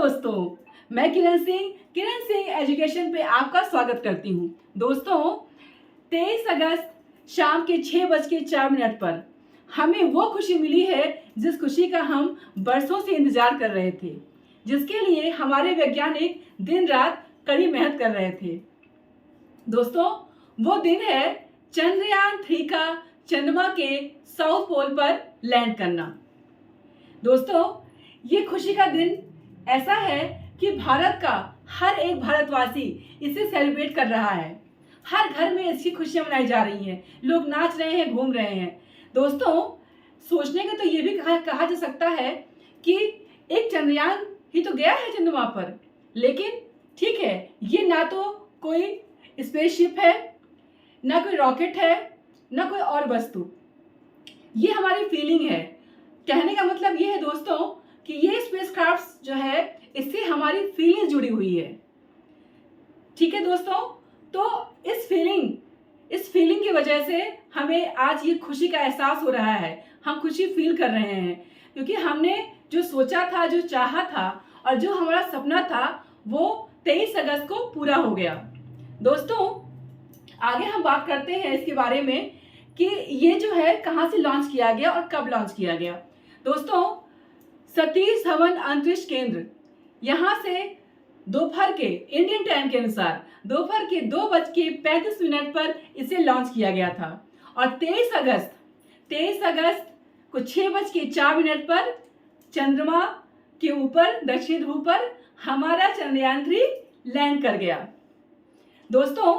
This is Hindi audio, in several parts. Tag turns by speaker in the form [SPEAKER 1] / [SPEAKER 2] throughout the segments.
[SPEAKER 1] दोस्तों, मैं किरण सिंह एजुकेशन पे आपका स्वागत करती हूँ। दोस्तों, 23 अगस्त शाम के 6:04 पर हमें वो खुशी मिली है जिस खुशी का हम बरसों से इंतजार कर रहे थे, जिसके लिए हमारे वैज्ञानिक दिन रात कड़ी मेहनत कर रहे थे। दोस्तों, वो दिन है चंद्रयान 3 का चंद्रमा के साउथ पोल पर लैंड करना। दोस्तों, ये खुशी का दिन ऐसा है कि भारत का हर एक भारतवासी इसे सेलिब्रेट कर रहा है। हर घर में इसकी खुशियां मनाई जा रही हैं, लोग नाच रहे हैं, घूम रहे हैं। दोस्तों, सोचने का तो ये भी कहा जा सकता है कि एक चंद्रयान ही तो गया है चंद्रमा पर, लेकिन ठीक है, ये ना तो कोई स्पेसशिप है, ना कोई रॉकेट है, ना कोई और वस्तु। ये हमारी फीलिंग है। कहने का मतलब ये है दोस्तों कि ये स्पेसक्राफ्ट जो है, इससे हमारी फीलिंग जुड़ी हुई है। ठीक है दोस्तों, तो इस फीलिंग की वजह से हमें आज ये खुशी का एहसास हो रहा है। हम खुशी फील कर रहे हैं क्योंकि हमने जो सोचा था, जो चाहा था और जो हमारा सपना था, वो 23 अगस्त को पूरा हो गया। दोस्तों, आगे हम बात करते हैं इसके बारे में कि ये जो है कहाँ से लॉन्च किया गया और कब लॉन्च किया गया। दोस्तों, सतीश धवन अंतरिक्ष केंद्र, यहाँ से दोपहर के इंडियन टाइम के अनुसार दोपहर के 2:35 पर इसे लॉन्च किया गया था और 23 अगस्त को 6:04 पर चंद्रमा के ऊपर दक्षिण ध्रुव पर हमारा चंद्रयान 3 लैंड कर गया। दोस्तों,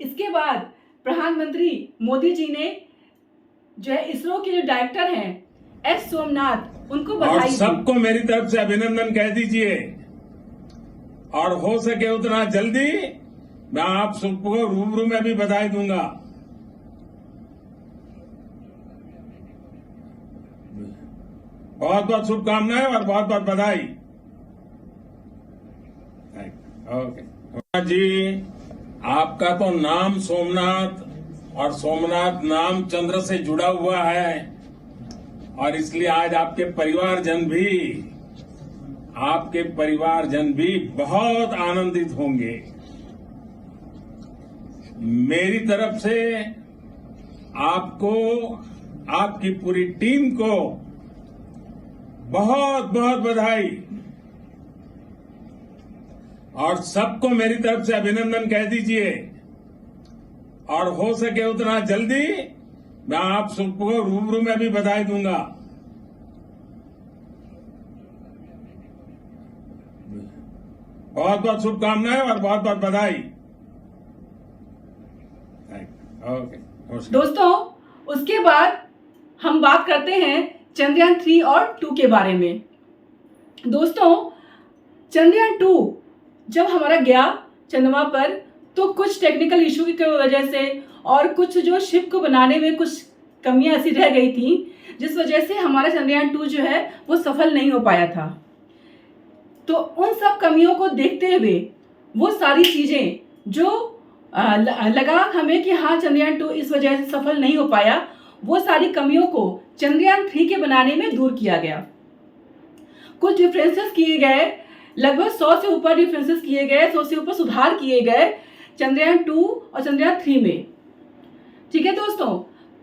[SPEAKER 1] इसके बाद प्रधानमंत्री मोदी जी ने जो है इसरो के जो डायरेक्टर हैं एस सोमनाथ, उनको बधाई
[SPEAKER 2] और सबको मेरी तरफ से अभिनंदन कह दीजिए और हो सके उतना जल्दी मैं आप सबको रूबरू में भी बधाई दूंगा। बहुत बहुत शुभकामनाएं और बहुत बहुत बधाई। ओके जी, आपका तो नाम सोमनाथ और सोमनाथ नाम चंद्र से जुड़ा हुआ है और इसलिए आज आपके परिवारजन भी बहुत आनंदित होंगे। मेरी तरफ से आपको, आपकी पूरी टीम को बहुत बहुत बधाई और सबको मेरी तरफ से अभिनंदन कह दीजिए और हो सके उतना जल्दी मैं आप सबको रूबरू में भी बधाई दूंगा। बहुत बहुत शुभकामनाएं और बहुत बहुत बधाई। ओके
[SPEAKER 1] दोस्तों, उसके बाद हम बात करते हैं चंद्रयान 3 और 2 के बारे में। दोस्तों, चंद्रयान 2 जब हमारा गया चंद्रमा पर तो कुछ टेक्निकल इशू की वजह से और कुछ जो शिप को बनाने में कुछ कमियां ऐसी रह गई थी, जिस वजह से हमारा चंद्रयान 2 जो है वो सफल नहीं हो पाया था। तो उन सब कमियों को देखते हुए वो सारी चीजें जो लगा हमें कि हाँ चंद्रयान 2 इस वजह से सफल नहीं हो पाया, वो सारी कमियों को चंद्रयान 3 के बनाने में दूर किया गया। कुछ डिफरेंसेस किए गए, लगभग 100 से ऊपर डिफरेंसेस किए गए, 100 से ऊपर सुधार किए गए चंद्रयान 2 और चंद्रयान 3 में। ठीक है दोस्तों,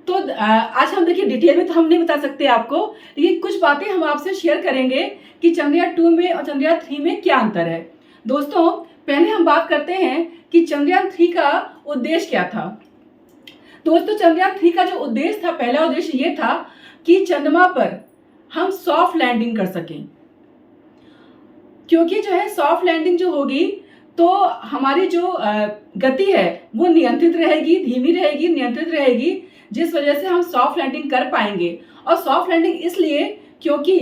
[SPEAKER 1] तो आज हम देखिए डिटेल में तो हम नहीं बता सकते आपको, लेकिन कुछ बातें हम आपसे शेयर करेंगे कि चंद्रयान 2 में और चंद्रयान 3 में क्या अंतर है। दोस्तों, पहले हम बात करते हैं कि चंद्रयान 3 का उद्देश्य क्या था। दोस्तों, चंद्रयान 3 का जो उद्देश्य था, पहला उद्देश्य ये था कि चंद्रमा पर हम सॉफ्ट लैंडिंग कर सकें, क्योंकि जो है सॉफ्ट लैंडिंग जो होगी तो हमारी जो गति है वो नियंत्रित रहेगी, धीमी रहेगी, नियंत्रित रहेगी, जिस वजह से हम सॉफ्ट लैंडिंग कर पाएंगे। और सॉफ्ट लैंडिंग इसलिए क्योंकि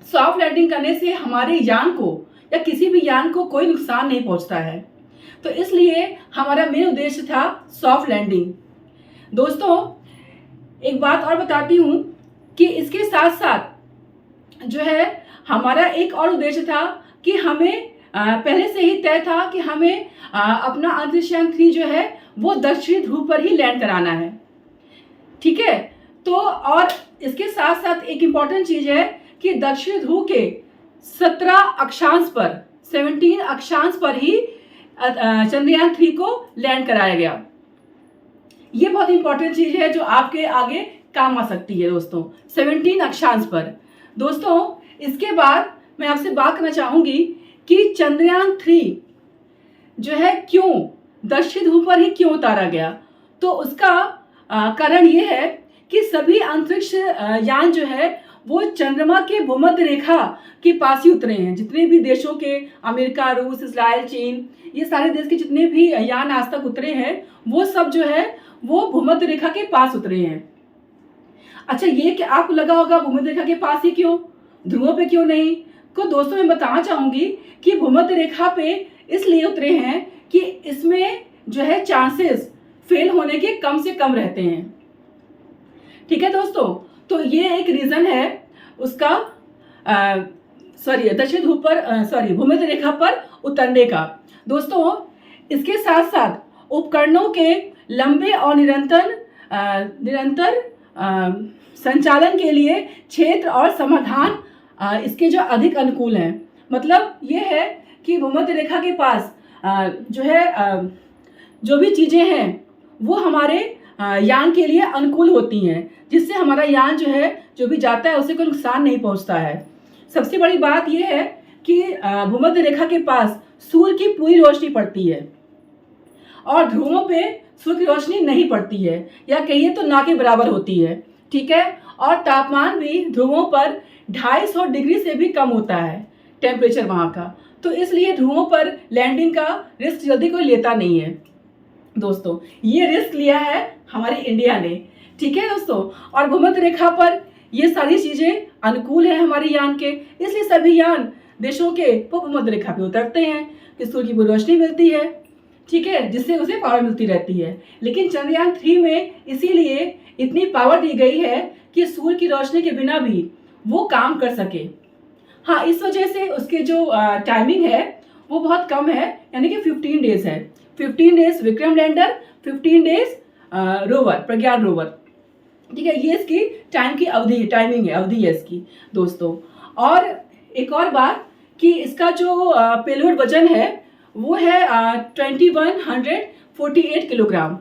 [SPEAKER 1] सॉफ्ट लैंडिंग करने से हमारे यान को या किसी भी यान को कोई नुकसान नहीं पहुंचता है, तो इसलिए हमारा मेन उद्देश्य था सॉफ्ट लैंडिंग। दोस्तों, एक बात और बताती हूँ कि इसके साथ साथ जो है हमारा एक और उद्देश्य था कि हमें पहले से ही तय था कि हमें अपना अंतरिक्षयान 3 जो है वो दक्षिणी ध्रुव पर ही लैंड कराना है। ठीक है, तो और इसके साथ साथ एक इम्पॉर्टेंट चीज है कि दक्षिणी ध्रुव के 17 अक्षांश पर ही चंद्रयान 3 को लैंड कराया गया। ये बहुत इंपॉर्टेंट चीज है जो आपके आगे काम आ सकती है दोस्तों, 17 अक्षांश पर। दोस्तों इसके बाद मैं आपसे बात करना चाहूंगी कि चंद्रयान 3 जो है क्यों दक्षिण ध्रुव पर ही क्यों उतारा गया। तो उसका कारण ये है कि सभी अंतरिक्ष यान जो है वो चंद्रमा के भूमध्य रेखा के पास ही उतरे हैं। जितने भी देशों के, अमेरिका, रूस, इजराइल, चीन, ये सारे देश के जितने भी यान आज तक उतरे हैं वो सब जो है वो भूमध्य रेखा के पास उतरे हैं। अच्छा, ये कि आपको लगा होगा भूमध्य रेखा के पास ही क्यों, ध्रुवों पे क्यों नहीं? तो दोस्तों मैं बताना चाहूंगी कि भूमध्य रेखा पे इसलिए उतरे हैं कि इसमें जो है चांसेस फेल होने के कम से कम रहते हैं। ठीक है दोस्तों, तो ये एक रीजन है उसका दक्षिण ध्रुव पर भूमध्य रेखा पर उतरने का। दोस्तों इसके साथ साथ उपकरणों के लंबे और निरंतर संचालन के लिए क्षेत्र और समाधान इसके जो अधिक अनुकूल हैं। मतलब ये है कि भूमध्य रेखा के पास जो है जो भी चीजें हैं वो हमारे यान के लिए अनुकूल होती हैं, जिससे हमारा यान जो है जो भी जाता है उसे कोई नुकसान नहीं पहुंचता है। सबसे बड़ी बात यह है कि भूमध्य रेखा के पास सूर्य की पूरी रोशनी पड़ती है और ध्रुवों पे सूर्य की रोशनी नहीं पड़ती है, या कहिए तो ना के बराबर होती है। ठीक है, और तापमान भी ध्रुवों पर 250 डिग्री से भी कम होता है टेम्परेचर वहाँ का। तो इसलिए ध्रुवों पर लैंडिंग का रिस्क जल्दी कोई लेता नहीं है। दोस्तों ये रिस्क लिया है हमारी इंडिया ने। ठीक है दोस्तों, और भूमध्य रेखा पर ये सारी चीजें अनुकूल है हमारे यान के, इसलिए सभी यान देशों के वो भूमध्य रेखा पे उतरते हैं कि सूर्य की रोशनी मिलती है। ठीक है, जिससे उसे पावर मिलती रहती है। लेकिन चंद्रयान 3 में इसीलिए इतनी पावर दी गई है कि सूर्य की रोशनी के बिना भी वो काम कर सके। हाँ, इस वजह से उसके जो टाइमिंग है वो बहुत कम है, यानी कि 15 डेज है। 15 days Vikram lander, 15 days rover, Pragyan rover. ठीक है, ये इसकी टाइमिंग है इसकी दोस्तों। और एक और बात कि इसका जो पेलोड वजन है वो है 2148 किलोग्राम,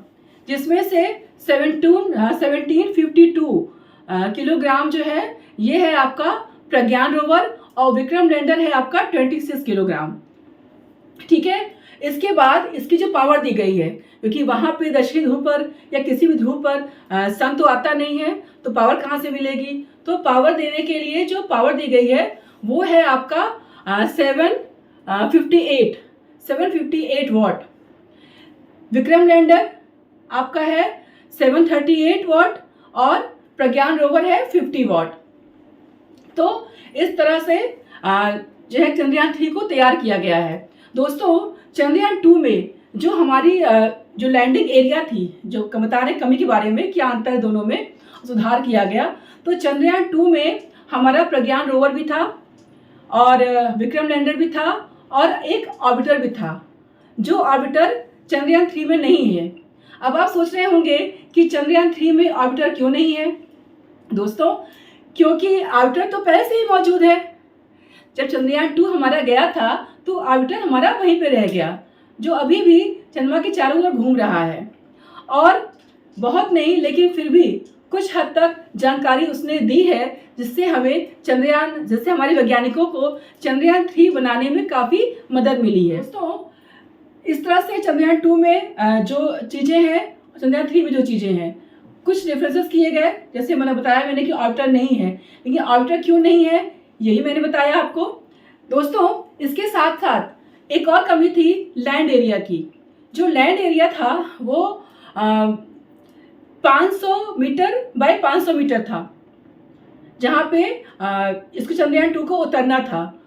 [SPEAKER 1] जिसमें से 1752 किलोग्राम जो है ये है आपका प्रज्ञान रोवर और विक्रम लैंडर है आपका 26 किलोग्राम। ठीक है, इसके बाद इसकी जो पावर दी गई है, क्योंकि वहां पे दक्षिण ध्रुव पर या किसी भी ध्रुव पर सन तो आता नहीं है, तो पावर कहाँ से मिलेगी? तो पावर देने के लिए जो पावर दी गई है वो है आपका 758 वॉट। विक्रम लैंडर आपका है 738 वॉट और प्रज्ञान रोवर है 50 वॉट। तो इस तरह से जो है चंद्रयान 3 को तैयार किया गया है। दोस्तों चंद्रयान 2 में जो हमारी जो लैंडिंग एरिया थी, जो बता रहे कमी के बारे में, क्या अंतर है दोनों में, सुधार किया गया। तो चंद्रयान 2 में हमारा प्रज्ञान रोवर भी था और विक्रम लैंडर भी था और एक ऑर्बिटर भी था, जो ऑर्बिटर चंद्रयान 3 में नहीं है। अब आप सोच रहे होंगे कि चंद्रयान 3 में ऑर्बिटर क्यों नहीं है? दोस्तों क्योंकि ऑर्बिटर तो पहले से ही मौजूद है। जब चंद्रयान 2 हमारा गया था तो ऑर्बिटर हमारा वहीं पे रह गया, जो अभी भी चंद्रमा के चारों ओर घूम रहा है। और बहुत नहीं लेकिन फिर भी कुछ हद तक जानकारी उसने दी है, जिससे हमारे वैज्ञानिकों को चंद्रयान 3 बनाने में काफ़ी मदद मिली है। दोस्तों इस तरह से चंद्रयान 2 में जो चीज़ें हैं, चंद्रयान 3 में जो चीज़ें हैं, कुछ डिफरेंसेस किए गए। जैसे मैंने बताया कि ऑर्बिटर नहीं है, लेकिन ऑर्बिटर क्यों नहीं है यही मैंने बताया आपको। दोस्तों इसके साथ साथ एक और कमी थी लैंड एरिया की। जो लैंड एरिया था वो 500 मीटर बाय 500 मीटर था, जहाँ पे इसको चंद्रयान 2 को उतरना था।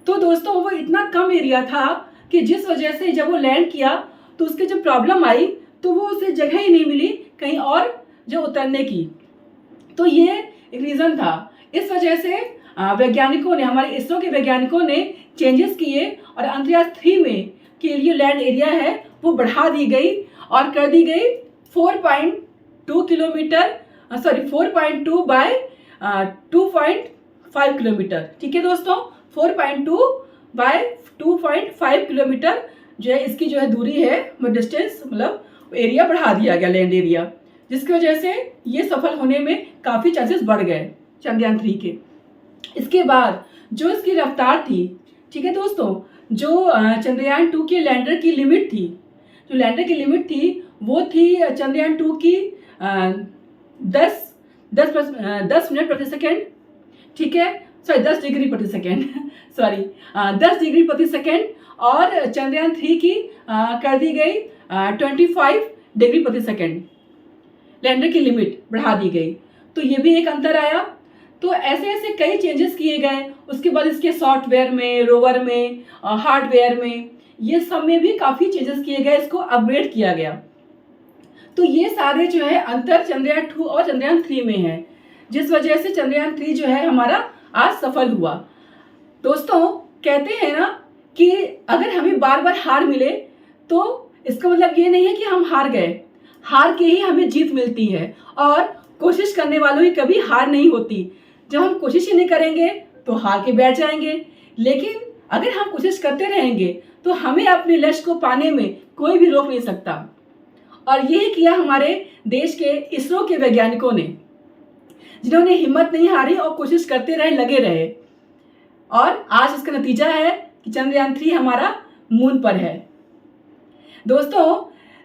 [SPEAKER 1] तो दोस्तों वो इतना कम एरिया था कि जिस वजह से जब वो लैंड किया तो उसकी जो प्रॉब्लम आई तो वो उसे जगह ही नहीं मिली कहीं और जो उतरने की। तो ये एक रीज़न था। इस वजह से वैज्ञानिकों ने, हमारे इसरो के वैज्ञानिकों ने चेंजेस किए और अंतरिक्ष 3 में के लिए लैंड एरिया है वो बढ़ा दी गई और कर दी गई 4.2 बाय 2.5 किलोमीटर। ठीक है दोस्तों, 4.2 बाय 2.5 किलोमीटर जो है इसकी जो है दूरी है, डिस्टेंस मतलब एरिया बढ़ा दिया गया, लैंड एरिया, जिसकी वजह से ये सफल होने में काफ़ी चांसेस बढ़ गए चंद्रयान 3 के। इसके बाद जो इसकी रफ्तार थी, ठीक है दोस्तों, जो चंद्रयान 2 के लैंडर की लिमिट थी, जो लैंडर की लिमिट थी वो थी चंद्रयान 2 की 10 मिनट प्रति सेकेंड, ठीक है, सॉरी 10 डिग्री प्रति सेकेंड सॉरी 10 डिग्री प्रति सेकेंड, और चंद्रयान 3 की कर दी गई 25 डिग्री प्रति सेकेंड, लैंडर की लिमिट बढ़ा दी गई। तो ये भी एक अंतर आया। तो ऐसे ऐसे कई चेंजेस किए गए। उसके बाद इसके सॉफ्टवेयर में, रोवर में, हार्डवेयर में, ये सब में भी काफ़ी चेंजेस किए गए, इसको अपग्रेड किया गया। तो ये सारे जो है अंतर चंद्रयान 2 और चंद्रयान 3 में है, जिस वजह से चंद्रयान 3 जो है हमारा आज सफल हुआ। दोस्तों कहते हैं ना कि अगर हमें बार बार हार मिले तो इसका मतलब ये नहीं है कि हम हार गए, हार के ही हमें जीत मिलती है, और कोशिश करने वालों की कभी हार नहीं होती। जब हम कोशिश ही नहीं करेंगे तो हार के बैठ जाएंगे, लेकिन अगर हम कोशिश करते रहेंगे तो हमें अपने लक्ष्य को पाने में कोई भी रोक नहीं सकता। और यही किया हमारे देश के इसरो के वैज्ञानिकों ने, जिन्होंने हिम्मत नहीं हारी और कोशिश करते रहे, लगे रहे, और आज इसका नतीजा है कि चंद्रयान 3 हमारा मून पर है। दोस्तों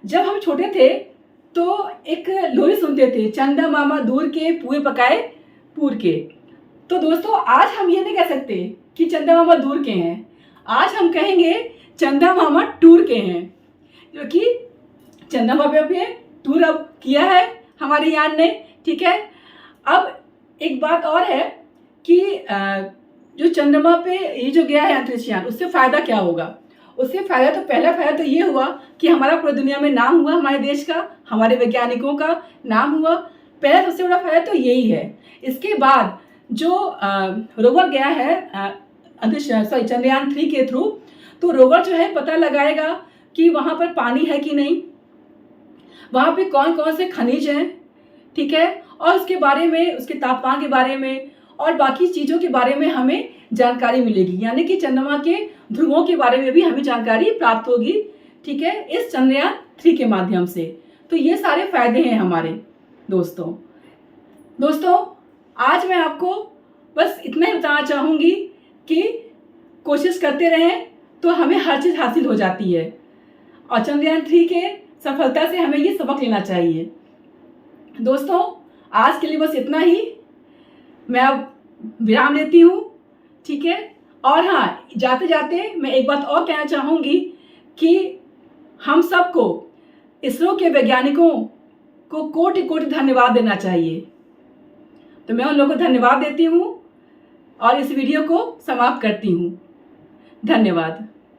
[SPEAKER 1] जब हम छोटे थे तो एक लोरी सुनते थे, चंदा मामा दूर के पुए पकाए पूर के। तो दोस्तों आज हम ये नहीं कह सकते कि चंदा मामा दूर के हैं, आज हम कहेंगे चंदा मामा टूर के हैं, क्योंकि चंदा मामा पे टूर अब किया है हमारे यान ने, ठीक है। अब एक बात और है कि जो चंद्रमा पे ये जो गया है अंतरिक्ष यान, उससे फ़ायदा क्या होगा? उससे फ़ायदा तो, पहला फ़ायदा तो ये हुआ कि हमारा पूरी दुनिया में नाम हुआ, हमारे देश का, हमारे वैज्ञानिकों का नाम हुआ। पहला सबसे बड़ा फ़ायदा तो यही है। इसके बाद जो रोवर गया है चंद्रयान 3 के थ्रू, तो रोवर जो है पता लगाएगा कि वहाँ पर पानी है कि नहीं, वहाँ पे कौन कौन से खनिज हैं, ठीक है, और उसके बारे में, उसके तापमान के बारे में और बाकी चीज़ों के बारे में हमें जानकारी मिलेगी, यानी कि चंद्रमा के ध्रुवों के बारे में भी हमें जानकारी प्राप्त होगी, ठीक है, इस चंद्रयान 3 के माध्यम से। तो ये सारे फायदे हैं हमारे दोस्तों आज मैं आपको बस इतना ही बताना चाहूँगी कि कोशिश करते रहें तो हमें हर चीज़ हासिल हो जाती है, और चंद्रयान 3 के सफलता से हमें ये सबक लेना चाहिए। दोस्तों आज के लिए बस इतना ही, मैं अब विराम लेती हूँ, ठीक है। और हाँ, जाते जाते मैं एक बात और कहना चाहूँगी कि हम सबको इसरो के वैज्ञानिकों को कोटि कोटि धन्यवाद देना चाहिए। तो मैं उन लोगों को धन्यवाद देती हूँ और इस वीडियो को समाप्त करती हूँ। धन्यवाद।